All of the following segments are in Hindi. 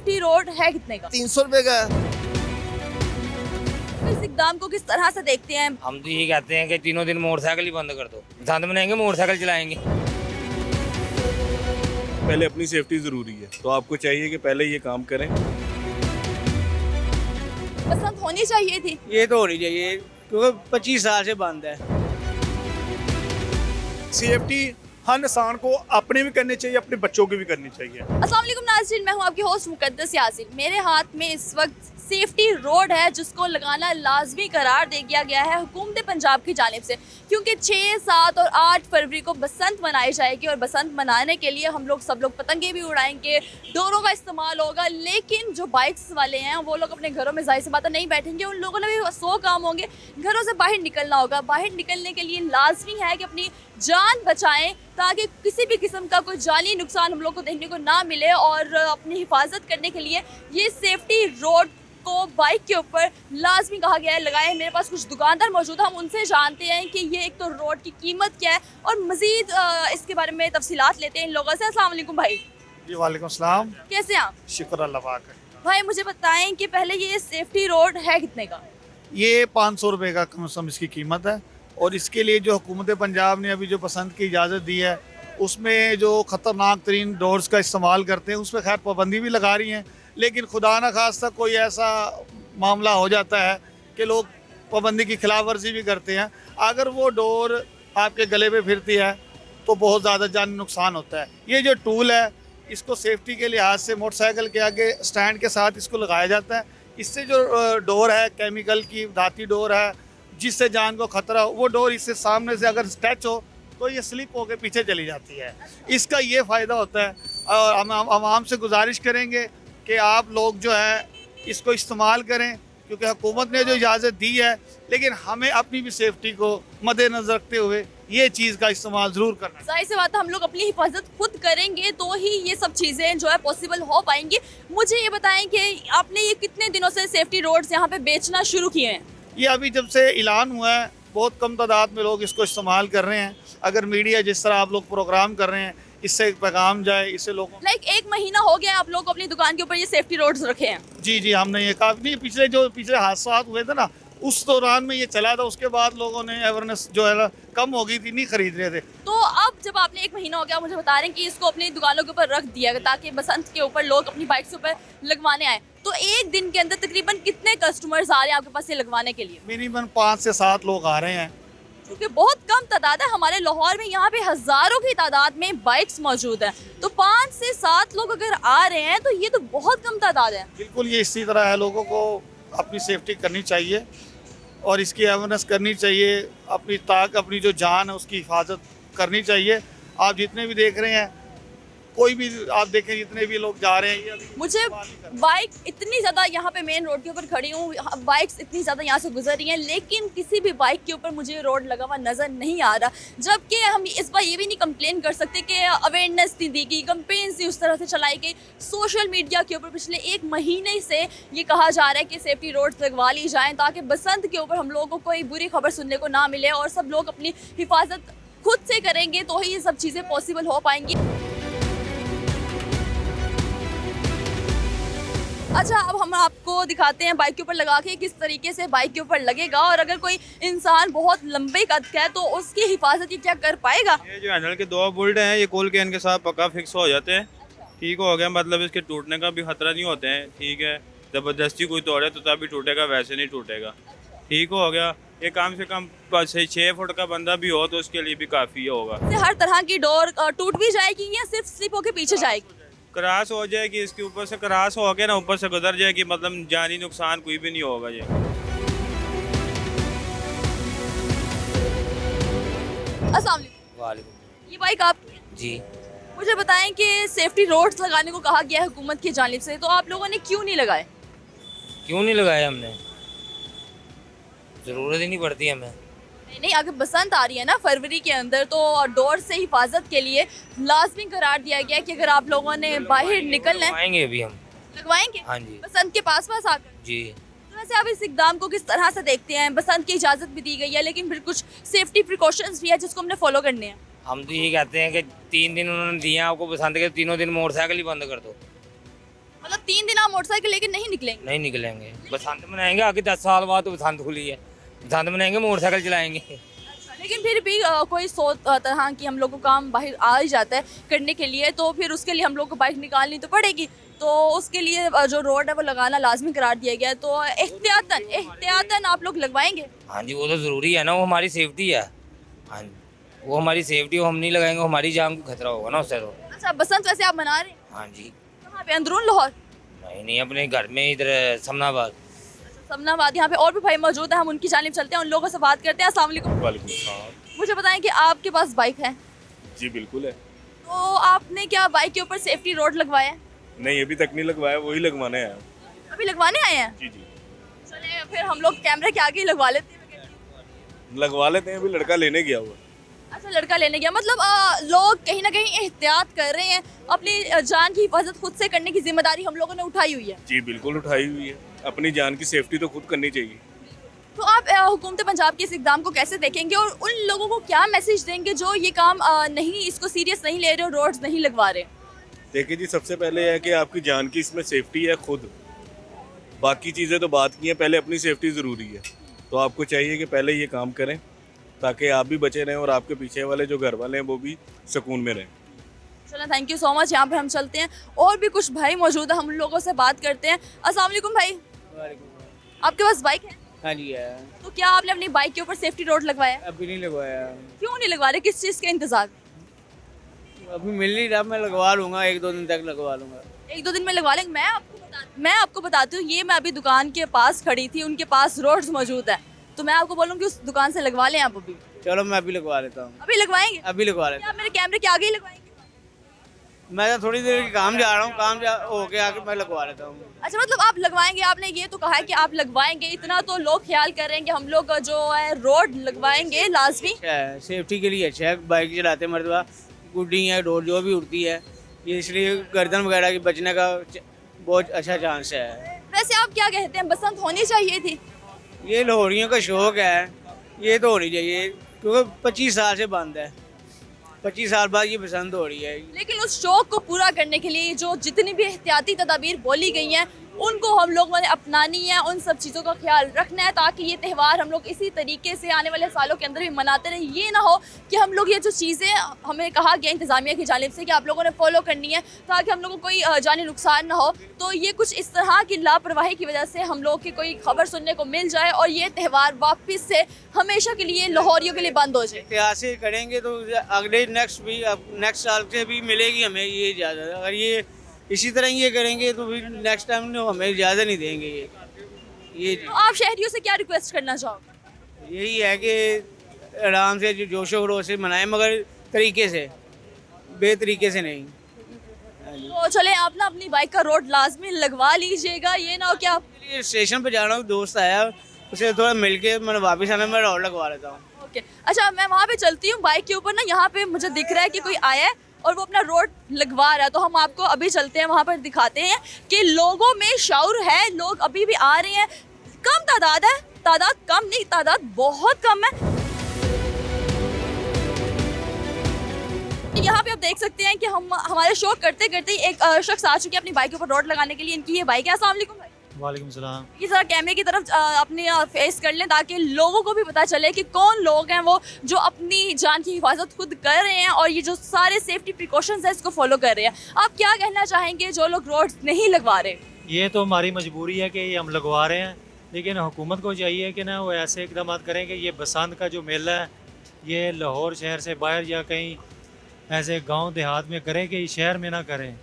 सेफ्टी रोड है कितने का? 300 रुपए का है। इस इकदाम को किस तरह से देखते हैं? हम तो ये कहते हैं कि तीनों दिन मोटरसाइकिल ही बंद कर दो, बसंत मनाएंगे मोटरसाइकिल चलाएंगे। पहले अपनी सेफ्टी ज़रूरी है, तो आपको चाहिए कि पहले ये काम करें। बसंत होनी चाहिए थी। ये तो होनी चाहिए क्योंकि 25 साल से बंद है। सेफ्टी हर इंसान को अपने भी करनी चाहिए, अपने बच्चों की भी करनी चाहिए। अस्सलाम वालेकुम नाज़रीन, मैं हूं आपकी होस्ट मुकद्दस यासीन। मेरे हाथ में इस वक्त सेफ्टी रोड है जिसको लगाना लाजमी करार दे दिया गया है हुकूमत पंजाब की जानिब से, क्योंकि 6, 7 और 8 फरवरी को बसंत मनाई जाएगी और बसंत मनाने के लिए हम लोग सब लोग पतंगे भी उड़ाएंगे, डोरों का इस्तेमाल होगा। लेकिन जो बाइक्स वाले हैं वो लोग अपने घरों में जाहिर सी बात है नहीं बैठेंगे, उन लोगों ने भी 100 काम होंगे, घरों से बाहर निकलना होगा। बाहर निकलने के लिए लाजमी है कि अपनी जान बचाएं ताकि किसी भी किस्म का कोई जानी नुकसान हम लोग को देखने को ना मिले। और अपनी हिफाजत करने के लिए ये सेफ्टी रोड को बाइक के ऊपर लाजमी कहा गया है लगाएं। मेरे पास कुछ दुकानदार मौजूद हैं, हम उनसे जानते हैं कि ये एक तो रोड की कीमत क्या है और मज़ीद इसके बारे में तफसीलात लेते हैं इन लोगों से। अस्सलाम वालेकुम भाई। जी वालेकुम सलाम। कैसे हैं आप? शुक्र अल्लाह पाक का। भाई मुझे बताएं कि पहले ये सेफ्टी रोड है कितने का? ये 500 रुपए का कम से कम इसकी कीमत है। और इसके लिए जो हुकूमत पंजाब ने अभी जो पसंद की इजाज़त दी है उसमें जो ख़तरनाक तरीन डोर्स का इस्तेमाल करते हैं उस पर खैर पाबंदी भी लगा रही हैं। लेकिन खुदा न खास्ता कोई ऐसा मामला हो जाता है कि लोग पाबंदी की खिलाफ वर्जी भी करते हैं, अगर वो डोर आपके गले पे फिरती है तो बहुत ज़्यादा जानी नुकसान होता है। ये जो टूल है इसको सेफ्टी के लिहाज से मोटरसाइकिल के आगे स्टैंड के साथ इसको लगाया जाता है। इससे जो डोर है केमिकल की धाती डोर है जिससे जान को खतरा हो, वो डोर इससे सामने से अगर टच हो तो ये स्लिप होकर पीछे चली जाती है। इसका ये फ़ायदा होता है। और हम आवाम से गुजारिश करेंगे कि आप लोग जो है इसको इस्तेमाल करें क्योंकि हुकूमत ने जो इजाज़त दी है, लेकिन हमें अपनी भी सेफ्टी को मद्देनज़र रखते हुए ये चीज़ का इस्तेमाल ज़रूर करना है। जाहिर सी बात है हम लोग अपनी हिफाजत खुद करेंगे तो ही ये सब चीज़ें जो है पॉसिबल हो पाएंगी। मुझे ये बताएं कि आपने ये कितने दिनों से सेफ्टी रोड्स यहाँ पे बेचना शुरू किए हैं? ये अभी जब से ऐलान हुआ है बहुत कम तादाद में लोग इसको इस्तेमाल कर रहे हैं। अगर मीडिया जिस तरह आप लोग प्रोग्राम कर रहे हैं इससे एक पैगाम जाए, इससे लोगों एक महीना हो गया आप लोग को अपनी दुकान के ऊपर ये सेफ्टी रोड्स रखे हैं? जी हमने ये काफ़ी पिछले हादसा हुए थे ना उस दौरान में ये चला था, उसके बाद लोगों ने अवेयरनेस जो है ना कम हो गई थी, नहीं खरीद रहे थे। तो अब जब आपने 1 महीना हो गया मुझे बता रहे हैं कि इसको अपनी दुकानों के ऊपर रख दिया ताकि बसंत के ऊपर लोग अपनी बाइक्स के ऊपर लगवाने आए, तो एक दिन के अंदर तकरीबन कितने कस्टमर्स आ रहे हैं आपके पास ये लगवाने के लिए? मिनिमम 5 से 7 लोग आ रहे हैं क्योंकि बहुत कम तादाद है हमारे लाहौर में, यहाँ पे हज़ारों की तादाद में बाइक्स मौजूद हैं, तो 5 से 7 लोग अगर आ रहे हैं तो ये तो बहुत कम तादाद है। बिल्कुल ये इसी तरह है, लोगों को अपनी सेफ्टी करनी चाहिए और इसकी अवेयरनेस करनी चाहिए, अपनी जो जान है उसकी हिफाजत करनी चाहिए। आप जितने भी देख रहे हैं, कोई भी आप देखें जितने भी लोग जा रहे हैं, ये मुझे बाइक इतनी ज़्यादा यहाँ पे मेन रोड के ऊपर खड़ी हूँ, बाइक्स इतनी ज़्यादा यहाँ से गुजर रही हैं, लेकिन किसी भी बाइक के ऊपर मुझे रोड लगा हुआ नज़र नहीं आ रहा। जबकि हम इस बार ये भी नहीं कंप्लेन कर सकते कि अवेयरनेस नहीं दी गई, कंपेन्स नहीं उस तरह से चलाई गई। सोशल मीडिया के ऊपर पिछले 1 महीने से ये कहा जा रहा है कि सेफ्टी रोड्स लगवा ली जाएँ ताकि बसंत के ऊपर हम लोगों को कोई बुरी खबर सुनने को ना मिले और सब लोग अपनी हिफाजत खुद से करेंगे तो ही ये सब चीज़ें पॉसिबल हो पाएंगी। अच्छा, अब हम आपको दिखाते हैं बाइक के ऊपर लगा के किस तरीके से बाइक के ऊपर लगेगा और अगर कोई इंसान बहुत लंबे कद का है तो उसकी हिफाजत क्या कर पाएगा। ये जो हैंडल के 2 बोल्ट हैं ये कोल के इनके साथ पक्का फिक्स हो जाते हैं, ठीक हो गया, मतलब इसके टूटने का भी खतरा नहीं होते हैं, ठीक है। ज़बरदस्ती कोई तोड़े तो तभी टूटेगा, वैसे नहीं टूटेगा, ठीक हो गया। ये कम से कम 6 फुट का बंदा भी हो तो उसके लिए भी काफ़ी होगा। हर तरह की डोर टूट भी जाएगी या सिर्फ स्लिप होके पीछे जाएगी? क्रॉस हो जाएगी, इसके ऊपर से क्रॉस हो गया ना, ऊपर से गुजर जाएगी, मतलब जानी नुकसान कोई भी नहीं होगा। ये अस्सलाम वालेकुम। ये बाइक आप जी मुझे बताएं कि सेफ्टी रोड्स लगाने को कहा गया है हुकूमत की जानिब से, तो आप लोगों ने क्यों नहीं लगाए? क्यों नहीं लगाए हमने? ज़रूरत ही नहीं पड़ती हमें। नहीं, अगर बसंत आ रही है ना फरवरी के अंदर तो डोर से हिफाजत के लिए लाजमी करार दिया गया है कि अगर आप लोगों ने बाहर निकलना है आएंगे अभी हम लगवाएंगे। हाँ जी बसंत के पास आकर जी। तो वैसे आप इस इकदाम को किस तरह से देखते हैं? बसंत की इजाज़त भी दी गई है लेकिन फिर कुछ सेफ्टी प्रिकॉशंस भी है जिसको हमने फॉलो करने हैं। हम तो ये कहते हैं कि 3 दिन उन्होंने दिए हैं आपको बसंत के, तीनों दिन मोटरसाइकिल ही बंद कर दो, मतलब 3 दिन आप मोटरसाइकिल लेके नहीं निकलेंगे? नहीं निकलेंगे, बसंत मनाएंगे आगे 10 साल बाद, तो बसंत खुली है, बसंत मनाएंगे मोटरसाइकिल चलाएंगे। अच्छा, लेकिन फिर भी कोई सौ तरह की हम लोग को काम बाहर आ ही जाता है करने के लिए, तो फिर उसके लिए हम लोग को बाइक निकालनी तो पड़ेगी, तो उसके लिए जो रोड है वो लगाना लाजमी करार दिया गया है, तो एहतियातन आप लोग लगवाएंगे? हाँ जी, वो तो ज़रूरी है ना, वो हमारी सेफ्टी है। हाँ जी, वो हमारी सेफ्टी, वो हम नहीं लगाएंगे हमारी जान को खतरा होगा ना उससे तो। अच्छा, बसंत वैसे आप मना रहे हैं? हाँ जी। कहाँ पे, अंदरून लाहौर? नहीं, अपने घर में इधर समनाबाद। समनाबाद। यहाँ पे और भी भाई मौजूद है, हम उनकी जानिब चलते हैं, उन लोगों से बात करते हैं। अस्सलाम वालेकुम। वालेकुम सलाम। मुझे बताएं कि आपके पास बाइक है, जी बिल्कुल है। तो आपने क्या बाइक के ऊपर सेफ्टी रोड लगवाया है? नहीं अभी तक नहीं लगवाया, वही लगवाने हैं। अभी लगवाने आए हैं? जी जी चले फिर हम लोग कैमरे के आगे ही लगवा लेते हैं। लगवा लेते हैं, अभी लड़का लेने गया हुआ। अच्छा, लड़का लेने गया, मतलब लोग कहीं ना कहीं एहतियात कर रहे हैं, अपनी जान की हिफाजत खुद से करने की जिम्मेदारी हम लोगों ने उठाई हुई है। जी बिल्कुल उठाई हुई है, अपनी जान की सेफ्टी तो खुद करनी चाहिए। तो आप हुकूमत पंजाब के इस इकदाम को कैसे देखेंगे और उन लोगों को क्या मैसेज देंगे जो ये काम नहीं, इसको सीरियस नहीं ले रहे और रोड्स नहीं लगवा रहे? देखिए जी, सबसे पहले है कि आपकी जान की इसमें सेफ्टी है खुद, बाकी चीज़ें तो बात की हैं, पहले अपनी सेफ्टी ज़रूरी है। तो आपको चाहिए कि पहले ये काम करें ताकि आप भी बचे रहें और आपके पीछे वाले जो घर वाले हैं वो भी सुकून में रहें। चलो, थैंक यू सो मच। यहाँ पे हम चलते हैं, और भी कुछ भाई मौजूद है, हम लोगों से बात करते हैं। अस्सलाम वालेकुम भाई, आपके पास बाइक है? हाँ जी है। तो क्या आपने अपनी बाइक के ऊपर सेफ्टी रोड लगवाया है? अभी नहीं लगवाया, क्यों नहीं लगवा रहे, किस चीज़ के इंतजार? अभी मिल नहीं रहा, मैं लगवा लूँगा, 1-2 दिन तक लगवा लूँगा। 1-2 दिन में लगवा लेंगे। मैं आपको बताती हूँ, ये मैं अभी दुकान के पास खड़ी थी, उनके पास रोड्स मौजूद है, तो मैं आपको बोलूँगी उस दुकान से लगवा लें आप अभी। चलो मैं अभी लगवा लेता हूँ। अभी लगवाएंगे? अभी लगवा लेता क्या आप मेरे कैमरे के आगे ही लगवाएंगे? हूँ। मैं तो थोड़ी देर काम जा रहा हूँ, होके आके मैं लगवा लेता हूँ। अच्छा, मतलब आप लगवाएंगे, आपने ये तो कहा है कि आप लगवाएंगे, इतना तो लोग ख्याल कर रहे हैं कि हम लोग जो है रोड लगवाएंगे लाजमी। अच्छा है, सेफ्टी के लिए अच्छा है, बाइक चलाते मरतबा गुड्डी है, डोर जो भी उड़ती है, ये इसलिए गर्दन वगैरह की बचने का बहुत अच्छा चांस है। वैसे आप क्या कहते हैं, बसंत होनी चाहिए थी? ये लाहौरियों का शौक है, ये तो होनी चाहिए, क्योंकि 25 साल से बंद है, 25 साल बाद ये बसंत हो रही है। लेकिन उस शौक को पूरा करने के लिए जो जितनी भी एहतियाती तदाबीर बोली गई हैं, उनको हम लोगों ने अपनानी है, उन सब चीज़ों का ख्याल रखना है, ताकि ये त्यौहार हम लोग इसी तरीके से आने वाले सालों के अंदर भी मनाते रहें। ये ना हो कि हम लोग ये जो चीज़ें हमें कहा गया इंतज़ामिया की जानिब से कि आप लोगों ने फॉलो करनी है ताकि हम लोगों को कोई जानी नुकसान ना हो, तो ये कुछ इस तरह की लापरवाही की वजह से हम लोग की कोई खबर सुनने को मिल जाए और ये त्यौहार वापस से हमेशा के लिए लाहौरियों के लिए बंद हो जाए। एहतियात से करेंगे तो अगले नेक्स्ट साल से भी मिलेगी हमें ये इजाज़त। अगर ये इसी तरह ये करेंगे तो फिर नेक्स्ट टाइम हमें इजाज़त नहीं देंगे। ये तो आप शहरियों से क्या रिक्वेस्ट करना चाहोगे? यही है कि आराम से जोशो खरोश से मनाएं, मगर तरीके से, बेतरीके से नहीं। तो चले, आप ना अपनी बाइक का रोड लाजमी लगवा लीजिएगा, ये ना हो कि आप स्टेशन पे जाना, दोस्त आया उसे थोड़ा मिल के मैंने वापस आना, मैं रोड लगवा लेता हूँ। ओके। अच्छा, मैं वहाँ पे चलती हूँ, बाइक के ऊपर ना यहाँ पे मुझे दिख रहा है कि कोई आया है और वो अपना रोड लगवा रहा है, तो हम आपको अभी चलते हैं वहाँ पर, दिखाते हैं कि लोगों में शऊर है, लोग अभी भी आ रहे हैं। कम तादाद है, तादाद कम नहीं, तादाद बहुत कम है। यहाँ पे आप देख सकते हैं कि हम हमारे शो करते करते एक शख्स आ चुके हैं अपनी बाइक के ऊपर रोड लगाने के लिए। इनकी ये बाइक है। अस्सलाम वालेकुम भाई। वालेकुम सलाम। ये जरा कैमरे की तरफ अपने फेस कर लें ताकि लोगों को भी पता चले कि कौन लोग हैं वो जो अपनी जान की हिफाजत खुद कर रहे हैं और ये जो सारे सेफ्टी प्रिकॉशंस हैं इसको फॉलो कर रहे हैं। आप क्या कहना चाहेंगे जो लोग रोड नहीं लगवा रहे? ये तो हमारी मजबूरी है कि ये हम लगवा रहे हैं, लेकिन हुकूमत को चाहिए कि ना वो ऐसे इकदाम करें कि ये बसंत का जो मेला है ये लाहौर शहर से बाहर या कहीं ऐसे गांव देहात में करें कि शहर में ना करें,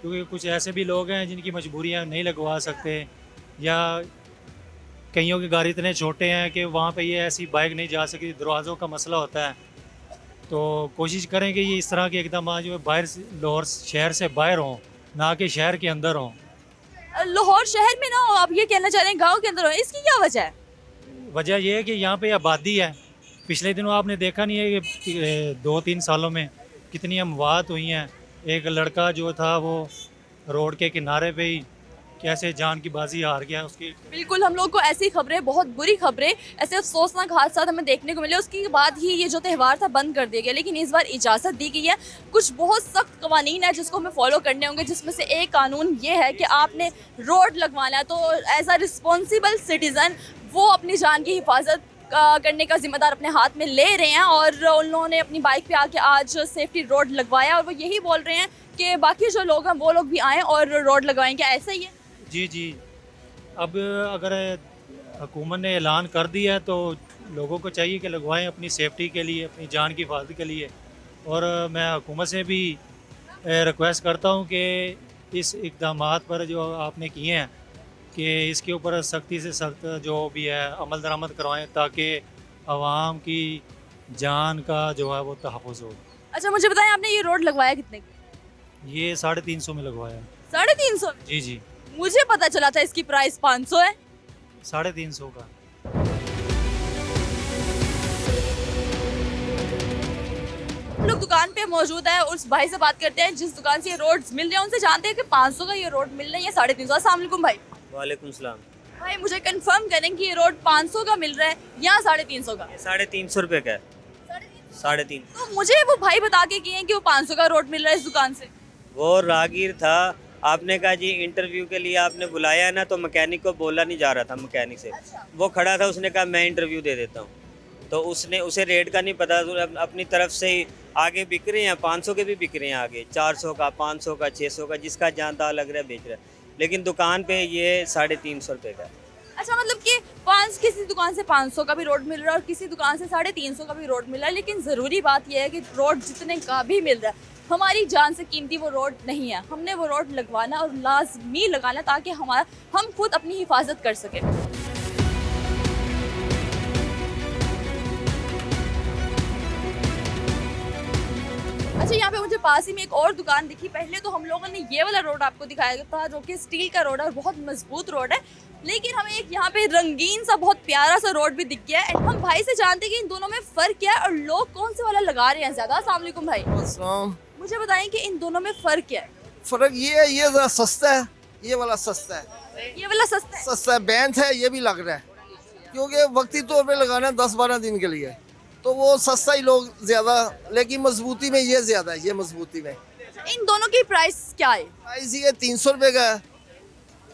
क्योंकि कुछ ऐसे भी लोग हैं जिनकी मजबूरियां नहीं लगवा सकते, या कईयों के घर इतने छोटे हैं कि वहाँ पे ये ऐसी बाइक नहीं जा सकती, दरवाज़ों का मसला होता है। तो कोशिश करें कि ये इस तरह के इकदाम जो है बाहर लाहौर शहर से बाहर हों, ना कि शहर के अंदर हों। लाहौर शहर में ना हो, आप ये कहना चाह रहे हैं गाँव के अंदर हो, इसकी क्या वजह है? वजह यह है कि यहाँ पे आबादी है। पिछले दिनों आपने देखा नहीं है कि 2-3 सालों में कितनी अमवात हुई हैं। एक लड़का जो था वो रोड के किनारे पे ही कैसे जान की बाजी हार गया उसकी। बिल्कुल, हम लोग को ऐसी खबरें, बहुत बुरी खबरें, ऐसे अफसोसनाक हादसा हमें देखने को मिले, उसके बाद ही ये जो त्यौहार था बंद कर दिया गया। लेकिन इस बार इजाज़त दी गई है। कुछ बहुत सख्त कवानीन है जिसको हमें फॉलो करने होंगे, जिसमें से एक कानून ये है कि आपने रोड लगवाना है तो एज अ रिस्पॉन्सिबल सिटीज़न वो अपनी जान की हिफाजत करने का जिम्मेदार अपने हाथ में ले रहे हैं। और उन्होंने अपनी बाइक पे आके आज सेफ्टी रोड लगवाया और वो यही बोल रहे हैं कि बाकी जो लोग हैं वो लोग भी आएँ और रोड लगवाएं। क्या ऐसा ही है? जी जी, अब अगर हुकूमत ने ऐलान कर दिया है तो लोगों को चाहिए कि लगवाएं अपनी सेफ्टी के लिए, अपनी जान की हिफाजत के लिए। और मैं हुकूमत से भी रिक्वेस्ट करता हूं कि इस इक़दामात पर जो आपने किए हैं कि इसके ऊपर सख्ती से सख्त जो भी है अमल दरामद करवाएं ताकि आवाम की जान का जो है वो तहफ़्फ़ुज़ हो। अच्छा, मुझे बताएं आपने ये रोड लगवाया कितने की? ये 350 में लगवाया। 350? जी जी, मुझे पता चला था इसकी प्राइस 500 है। 350 का। हम लोग दुकान पे मौजूद है, उस भाई से बात करते हैं जिस दुकान से ये रोड्स मिल रहे हैं। उनसे जानते हैं कि 500 का ये रोड मिल रहा है या 350? अस्सलाम वालेकुम भाई। वालेकुम सलाम। भाई मुझे कंफर्म करें कि ये रोड 500 का मिल रहा है या 350 का? 350 रुपये का है। 350। तो मुझे वो भाई बता के किए हैं कि वो 500 का रोड मिल रहा है इस दुकान से। वो राहगीर था, आपने कहा जी इंटरव्यू के लिए आपने बुलाया है ना, तो मैकेनिक को बोला नहीं जा रहा था मैकेनिक से। वो खड़ा था, उसने कहा मैं इंटरव्यू दे देता हूँ। तो उसे रेट का नहीं पता, तो अपनी तरफ से ही आगे बिक रहे हैं। 500 के भी बिक रहे हैं आगे, 400 का, 500 का, 600 का, जिसका जहाँ लग रहा है बेच रहा है। लेकिन दुकान पे ये 350 रुपये का है। अच्छा, मतलब कि किसी दुकान से 500 का भी रोड मिल रहा है और किसी दुकान से 350 का भी रोड मिल रहा है। लेकिन ज़रूरी बात यह है कि रोड जितने का भी मिल रहा है, हमारी जान से कीमती वो रोड नहीं है। हमने वो रोड लगवाना और लाजमी लगाना ताकि हम खुद अपनी हिफाजत कर सकें। अच्छा, यहाँ पे मुझे पास ही में एक और दुकान दिखी। पहले तो हम लोगों ने ये वाला रोड आपको दिखाया था जो कि स्टील का रोड है और बहुत मजबूत रोड है। लेकिन हमें एक यहाँ पे रंगीन सा बहुत प्यारा सा रोड भी दिख गया है। हम भाई से जानते हैं कि इन दोनों में फ़र्क क्या है और लोग कौन से वाला लगा रहे हैं ज़्यादा। अस्सलाम वालेकुम भाई। अस्सलाम। मुझे बताएं कि इन दोनों में फ़र्क क्या है? फर्क ये है, ये ज़रा सस्ता है, ये वाला सस्ता है। ये वाला सस्ता है? सस्ता है, बैंथ है, ये भी लग रहा है क्योंकि वक्ती तौर पे लगाना है 10-12 दिन के लिए, तो वो सस्ता ही लोग ज़्यादा। लेकिन मजबूती में ये ज़्यादा है, ये मजबूती में। इन दोनों की प्राइस क्या है? प्राइस ये 300 रुपये का है,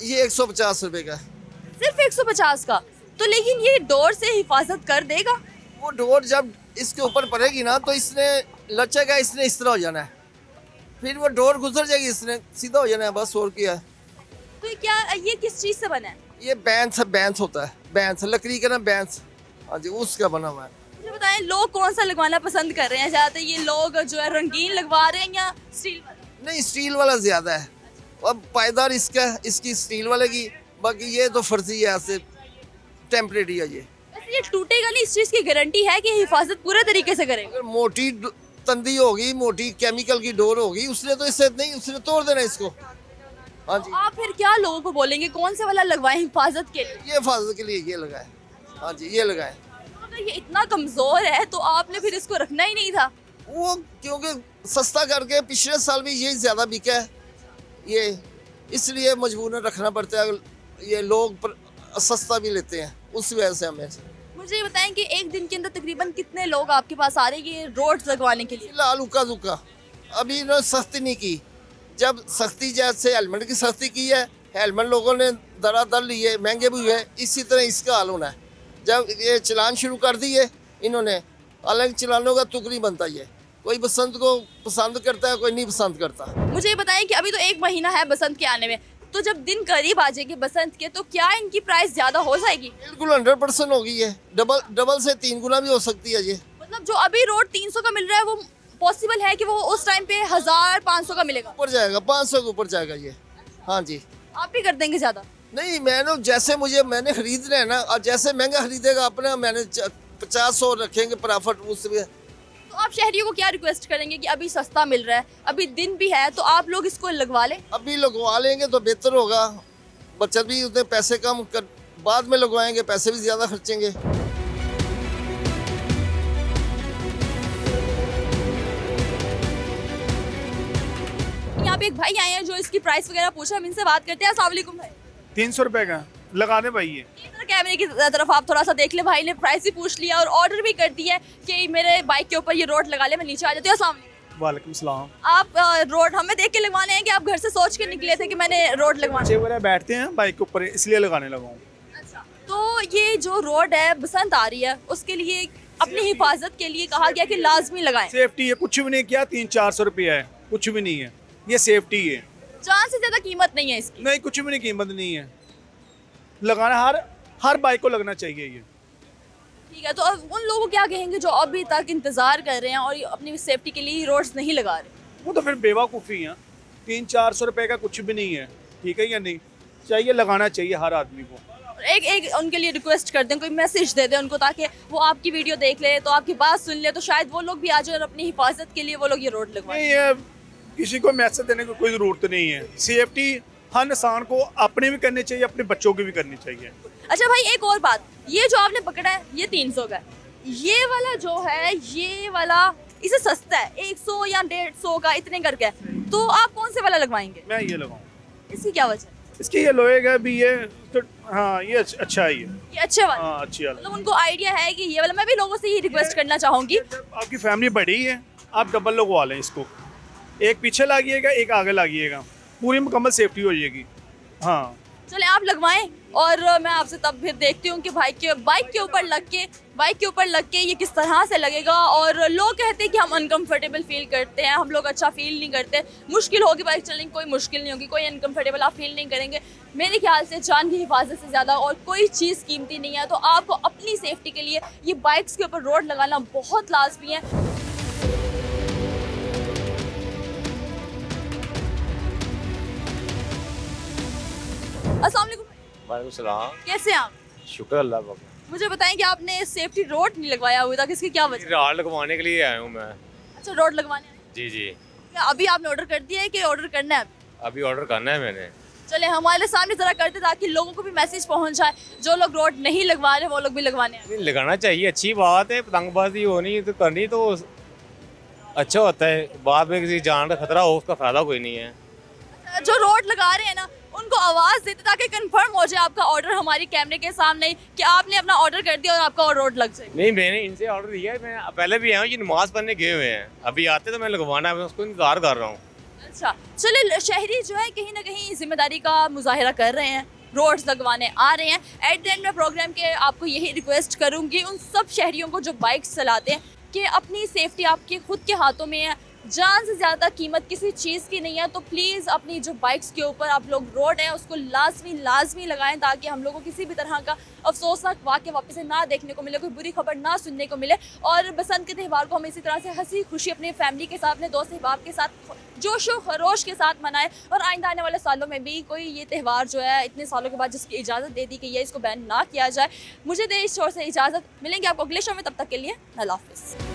ये 150 रुपये का है। सिर्फ 150 का? तो लेकिन ये डोर से हिफाजत कर देगा? वो डोर जब इसके ऊपर पड़ेगी ना तो इसने लचेगा, इसने इस तरह हो जाना है, फिर वो डोर गुजर जाएगी, इसने सीधा हो जाना है, बस। और क्या है? तो ये किस चीज़ से बना है? ये बैंथ होता है, बैंथ लकड़ी का ना, बैंथ। हाँ जी, उसका बना हुआ है। मुझे बताएं लोग कौन सा लगवाना पसंद कर रहे हैं ज़्यादा? ये लोग जो है रंगीन लगवा रहे हैं या स्टील वाला? नहीं, स्टील वाला ज़्यादा है। अब पायदार इसकी स्टील वाले की, बाकी ये तो फर्जी है, ऐसे टेम्परेरी है ये। वैसे ये टूटेगा नहीं, इस चीज़ की गारंटी है कि हिफाजत पूरे तरीके से करेगा? अगर मोटी तंदी होगी, मोटी केमिकल की डोर होगी, उसने तो इससे नहीं, उसने तोड़ देना इसको। हाँ जी, आप फिर क्या लोगों को बोलेंगे कौन से वाला लगवाएं हिफाजत के लिए? ये हिफाजत के लिए ये लगाए। हाँ जी, ये लगाए। अगर ये इतना कमज़ोर है तो आपने फिर इसको रखना ही नहीं था। वो क्योंकि सस्ता करके पिछले साल भी यही ज़्यादा बिका है ये, इसलिए मजबूरन रखना पड़ता है। ये लोग सस्ता भी लेते हैं, उस वजह से हमें। मुझे ये बताएं कि एक दिन के अंदर तकरीबन कितने लोग आपके पास आ रहे हैं ये रोड्स लगवाने के लिए? फिलहाल उका दुका, अभी इन्होंने सख्ती नहीं की। जब सख्ती, जैसे हेलमेट की सख्ती की है, हेलमेट लोगों ने दरादर लिए, महंगे भी हुए, इसी तरह इसका हाल होना है। जब ये चलान शुरू कर दिए इन्होंने, अलग चलानों का तुक नहीं बनता। ये कोई बसंत को पसंद करता है, कोई नहीं पसंद करता। मुझे ये बताएं कि अभी तो 1 महीना है बसंत के आने में, तो जब दिन करीब आ जाएंगे बसंत के तो क्या इनकी प्राइस ज़्यादा हो जाएगी? बिल्कुल 100% होगी ये, डबल से 3 गुना भी हो सकती है ये। मतलब जो अभी रोड 300 का मिल रहा है वो पॉसिबल है कि वो उस टाइम पे 1500 का मिलेगा? ऊपर जाएगा, 500 के ऊपर जाएगा ये। हाँ जी। आप भी कर देंगे ज़्यादा? नहीं, जैसे मैंने खरीदना है ना, और जैसे महंगा खरीदेगा अपना, मैंने 50-100 रखेंगे प्रॉफिट उसमें। तो आप शहरियों को क्या रिक्वेस्ट करेंगे कि अभी सस्ता मिल रहा है, अभी दिन भी है, तो आप लोग इसको लगवा लें? अभी लगवा लेंगे तो बेहतर होगा, बचत भी, उतने पैसे कम कर, बाद में लगवाएंगे पैसे भी ज़्यादा खर्चेंगे। यहाँ पे एक भाई आए हैं जो इसकी प्राइस वगैरह पूछा, हम इनसे बात करते हैं। अस्सलाम वालेकुम भाई। 300 रुपये का लगा दे भाई ये। इधर कैमरे की तरफ आप थोड़ा सा देख ले, भाई ने प्राइस भी पूछ लिया और ऑर्डर भी कर दिया है कि मेरे बाइक के ऊपर ये रोड लगा ले, मैं नीचे आ जाती हूँ। अस्सलाम वालेकुम। वालेकुम सलाम। आप रोड हमें देख के लगवाने हैं कि आप घर से सोच के निकले थे कि मैंने रोड लगवाना है? वगैरह बैठते हैं बाइक के ऊपर, इसलिए लगाने लगा हूँ। अच्छा, तो ये जो रोड है बसंत आ रही है, उसके लिए अपनी हिफाजत के लिए कहा गया कि लाजमी लगाएं। सेफ्टी है, कुछ भी नहीं किया, 300-400 रुपया है, कुछ भी नहीं है, ये सेफ्टी है। जान से ज्यादा कीमत नहीं है इसकी। नहीं, कुछ भी नहीं, कीमत नहीं है। लगाना हर बाइक को लगना चाहिए ये। ठीक है, तो अब उन लोगों को क्या कहेंगे जो अभी तक इंतजार कर रहे हैं और अपनी सेफ्टी के लिए रोड्स नहीं लगा रहे? वो तो फिर बेवकूफ़ी है। 300-400 रुपये का कुछ भी नहीं है, ठीक है या नहीं? चाहिए, लगाना चाहिए हर आदमी को। एक उनके लिए रिक्वेस्ट कर दें, कोई मैसेज दे दें उनको, ताकि वो आपकी वीडियो देख ले, तो आपकी बात सुन ले, तो शायद वो लोग भी आ जाए और अपनी हिफाजत के लिए वो लोग ये रोड लगवाएं। नहीं, ये किसी को मैसेज देने की कोई ज़रूरत नहीं है। सेफ्टी हर इंसान को अपने भी करनी चाहिए, अपने बच्चों की भी करनी चाहिए। अच्छा भाई, एक और बात, ये जो आपने पकड़ा है ये 300 का है, ये वाला जो है ये वाला इसे सस्ता है 100 या 150 का इतने करके है, तो आप कौन से वाला लगवाएंगे? मैं ये लगाऊँ। इसकी क्या वजह है? इसकी ये लोहे का भी ये तो, हाँ ये अच्छा है ये अच्छे वाला, हाँ अच्छी वाला। मतलब उनको आइडिया है कि ये वाला। मैं भी लोगों से ये रिक्वेस्ट करना चाहूंगी, आपकी फैमिली बड़ी है, आप डबल लगवा लें इसको, एक पीछे लागिएगा, एक आगे लागिएगा, पूरी मुकम्मल सेफ्टी हो जाएगी। हाँ चले आप लगवाएं और मैं आपसे तब फिर देखती हूँ कि बाइक के ऊपर लग के ये किस तरह से लगेगा। और लोग कहते हैं कि हम अनकंफर्टेबल फील करते हैं, हम लोग अच्छा फील नहीं करते, मुश्किल होगी बाइक चलने की, कोई मुश्किल नहीं होगी, कोई अनकंफर्टेबल आप फील नहीं करेंगे। मेरे ख्याल से जान की हिफाजत से ज़्यादा और कोई चीज़ कीमती नहीं है, तो आपको अपनी सेफ्टी के लिए ये बाइक्स के ऊपर रोड लगाना बहुत लाजमी है। अस्सलाम वालेकुम, वालेकुम सलाम। कैसे हैं आप? शुक्र अल्लाह का। मुझे बताएं कि आपने सेफ्टी रोड नहीं लगवाया हुआ था, किसकी क्या वजह? राड लगवाने के लिए आया हूँ मैं। अच्छा, रोड लगवाने आए? जी जी, क्या अभी आपने ऑर्डर कर दिया है कि ऑर्डर करना है? अभी ऑर्डर करना है मैंने। चले हमारे सामने जरा करते ताकि लोगों को भी मैसेज पहुंच जाए, जो लोग रोड नहीं लगवा रहे वो लोग भी लगवाने आए। नहीं, लगाना चाहिए, अच्छी बात है। पतंगबाजी होनी तो करनी तो अच्छा होता है, बाद में किसी जान का खतरा हो उसका फायदा कोई नहीं है। जो रोड लगा रहे हैं ना, उनको आवाज़ देते ताकि कंफर्म हो जाए आपका ऑर्डर हमारी कैमरे के सामने कि आपने अपना ऑर्डर कर दिया और आपका रोड लग जाए। नहीं, मैंने इनसे ऑर्डर दिया है, मैं पहले भी आया हूँ, ये नमाज पढ़ने गए हुए हैं, अभी आते तो मैं लगवाना है, मैं उसको इंतजार कर रहा हूँ। अच्छा, चले शहरी जो है कहीं ना कहीं जिम्मेदारी का मुजाहिरा कर रहे हैं, रोड्स लगवाने आ रहे हैं। एट द एंड में प्रोग्राम के आपको यही रिक्वेस्ट करूंगी उन सब शहरियों को जो बाइक्स चलाते हैं कि अपनी सेफ्टी आपके खुद के हाथों में है। जान से ज़्यादा कीमत किसी चीज़ की नहीं है, तो प्लीज़ अपनी जो बाइक्स के ऊपर आप लोग रोड है उसको लाजमी लगाएं, ताकि हम लोगों को किसी भी तरह का अफसोसनाक वाक़या वापस से ना देखने को मिले, कोई बुरी खबर ना सुनने को मिले। और बसंत के त्यौहार को हम इसी तरह से हंसी खुशी अपने फैमिली के साथ, अपने दोस्त अहबाब के साथ जोशो खरोश के साथ मनाएं। और आइंदा आने वाले सालों में भी कोई ये त्यौहार जो है इतने सालों के बाद जिसकी इजाज़त दे दी गई है, इसको बैन ना किया जाए। मुझे दे इस शोर से इजाज़त, मिलेंगे आपको अगले शो में, तब तक के लिए अल्लाह हाफ़िज़।